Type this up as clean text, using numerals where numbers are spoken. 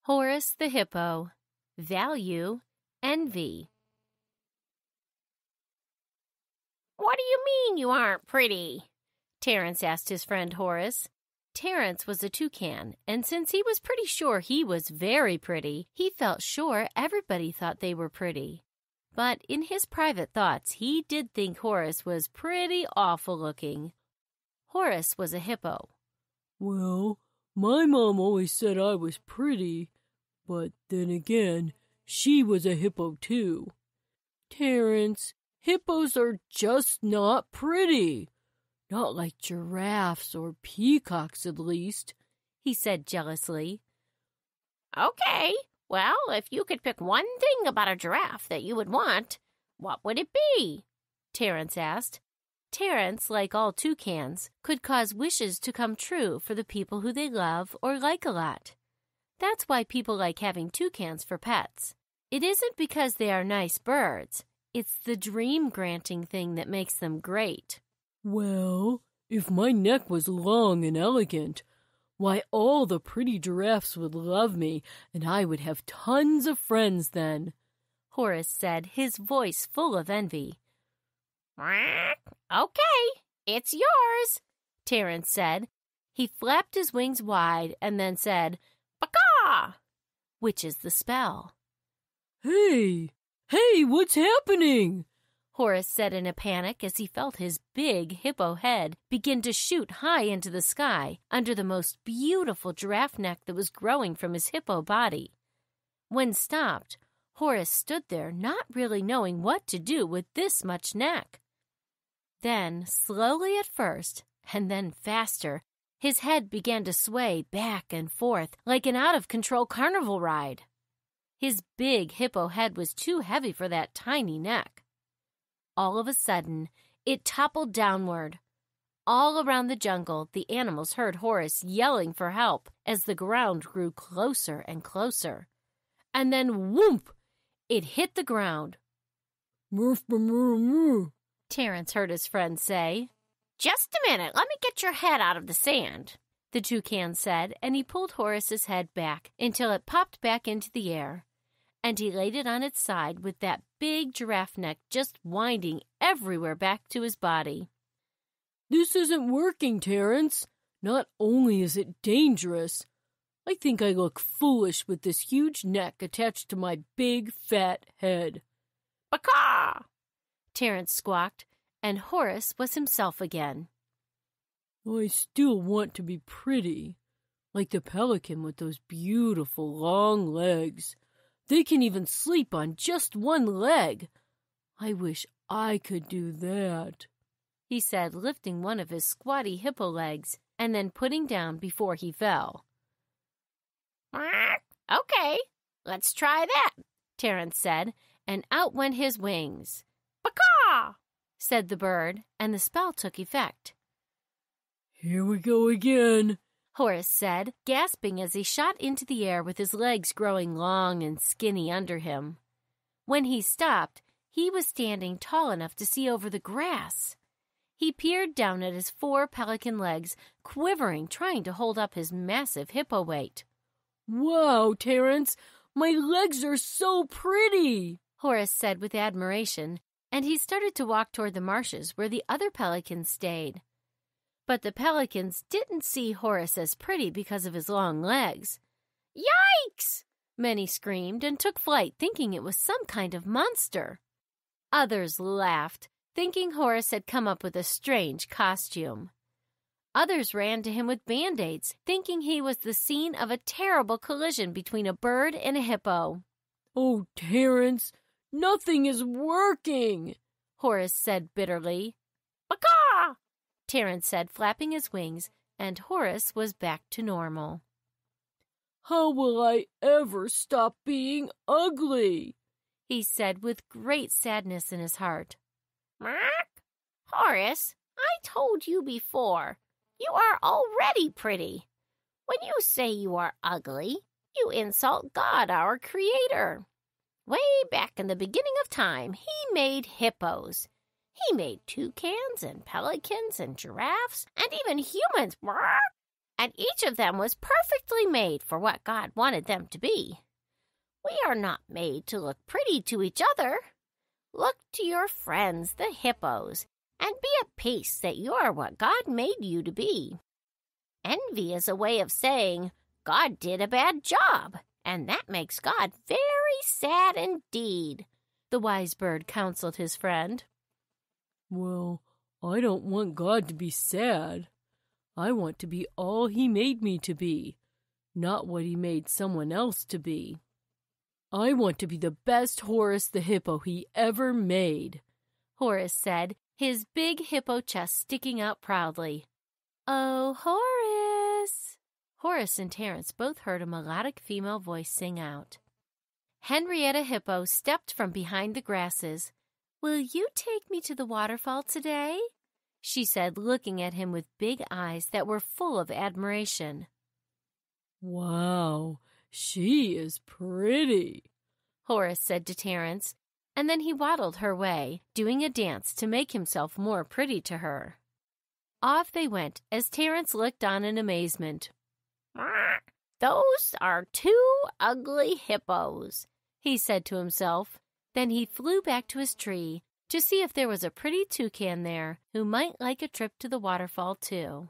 Horace the Hippo. Value, envy. What do you mean you aren't pretty? Terence asked his friend Horace. Terence was a toucan, and since he was pretty sure he was very pretty, he felt sure everybody thought they were pretty. But in his private thoughts, he did think Horace was pretty awful looking. Horace was a hippo. Well, my mom always said I was pretty, but then again, she was a hippo too. Terence, hippos are just not pretty. Not like giraffes or peacocks, at least, he said jealously. Okay, well, if you could pick one thing about a giraffe that you would want, what would it be? Terence asked. Terence, like all toucans, could cause wishes to come true for the people who they love or like a lot. That's why people like having toucans for pets. It isn't because they are nice birds. It's the dream-granting thing that makes them great. Well, if my neck was long and elegant, why all the pretty giraffes would love me, and I would have tons of friends then, Horace said, his voice full of envy. Okay, it's yours, Terence said. He flapped his wings wide and then said, "Baka!" which is the spell. Hey, what's happening? Horace said in a panic as he felt his big hippo head begin to shoot high into the sky under the most beautiful giraffe neck that was growing from his hippo body. When stopped, Horace stood there not really knowing what to do with this much neck. Then, slowly at first, and then faster, his head began to sway back and forth like an out-of-control carnival ride. His big hippo head was too heavy for that tiny neck. All of a sudden, it toppled downward. All around the jungle, the animals heard Horace yelling for help as the ground grew closer and closer. And then, whoomp! It hit the ground. Terence heard his friend say. Just a minute, let me get your head out of the sand, the toucan said, and he pulled Horace's head back until it popped back into the air. And he laid it on its side with that big giraffe neck just winding everywhere back to his body. This isn't working, Terence. Not only is it dangerous, I think I look foolish with this huge neck attached to my big, fat head. Baka! Terence squawked, and Horace was himself again. I still want to be pretty, like the pelican with those beautiful long legs. They can even sleep on just one leg. I wish I could do that, he said, lifting one of his squatty hippo legs and then putting down before he fell. Okay, let's try that, Terence said, and out went his wings. Baka! said the bird, and the spell took effect. Here we go again, Horace said, gasping as he shot into the air with his legs growing long and skinny under him. When he stopped, he was standing tall enough to see over the grass. He peered down at his 4 pelican legs, quivering, trying to hold up his massive hippo weight. Wow, Terence, my legs are so pretty, Horace said with admiration, and he started to walk toward the marshes where the other pelicans stayed. But the pelicans didn't see Horace as pretty because of his long legs. Yikes! Many screamed and took flight, thinking it was some kind of monster. Others laughed, thinking Horace had come up with a strange costume. Others ran to him with Band-Aids, thinking he was the scene of a terrible collision between a bird and a hippo. Oh, Terence, nothing is working, Horace said bitterly. Baka! Terence said, flapping his wings, and Horace was back to normal. How will I ever stop being ugly? He said with great sadness in his heart. Horace, I told you before, you are already pretty. When you say you are ugly, you insult God, our Creator. Way back in the beginning of time, He made hippos. He made toucans and pelicans and giraffes and even humans. and each of them was perfectly made for what God wanted them to be. We are not made to look pretty to each other. Look to your friends, the hippos, and be at peace that you are what God made you to be. Envy is a way of saying, God did a bad job, and that makes God very sad indeed, the wise bird counseled his friend. Well, I don't want God to be sad. I want to be all He made me to be, not what He made someone else to be. I want to be the best Horace the hippo He ever made, Horace said, his big hippo chest sticking out proudly. Oh, Horace! Horace and Terence both heard a melodic female voice sing out. Henrietta Hippo stepped from behind the grasses. Will you take me to the waterfall today? She said, looking at him with big eyes that were full of admiration. Wow, she is pretty, Horace said to Terence, and then he waddled her way, doing a dance to make himself more pretty to her. Off they went as Terence looked on in amazement. Those are two ugly hippos, he said to himself. Then he flew back to his tree to see if there was a pretty toucan there who might like a trip to the waterfall too.